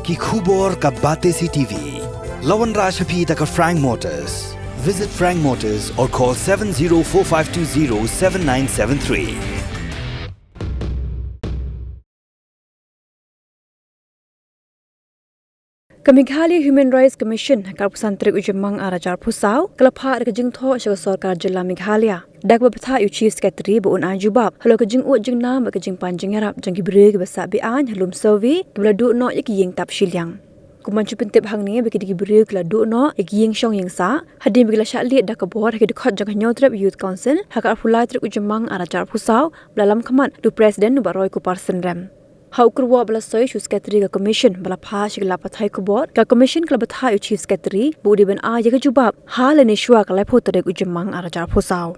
ki khubor ka bate CTV. Lawan Rashaphi taka Frank Motors. Visit Frank Motors or call 7045207973. Kamighalia Human Rights Commission Karpusan Trik Ujemang Arajar Pusau Kalapha Kajing Tho Shah Sorkar Jilla Meghalaya Dagba Batha Yu Chief Secretary Bu Un Jubab Halo Kajing Ut Jing Nam Kajing Panjing Arab Jangki Breg Basa Bian Halum Survey Kebla Du No Ik Ying Tap Shilyang Kuman Chupin Tip Hang Ni Bagi Digi Breg Kla Du No Ik Ying Shong Ying Sa Hadim Bagi Lashat Liat Dakabor Haki Dukot Jang Nyotrap Youth Council Hakar Pulai Trik Ujemang Arajar Pusau Blalam Kamat Du President Nubaroy Kuparsen Rem Hau kurwa bala soy Chief Secretary ka commission bala pha shigla pathai ko board ka commission kala batha Chief Secretary bu di ben a yaga Jubab hal ne shwa kala photare ujemang arajar phosau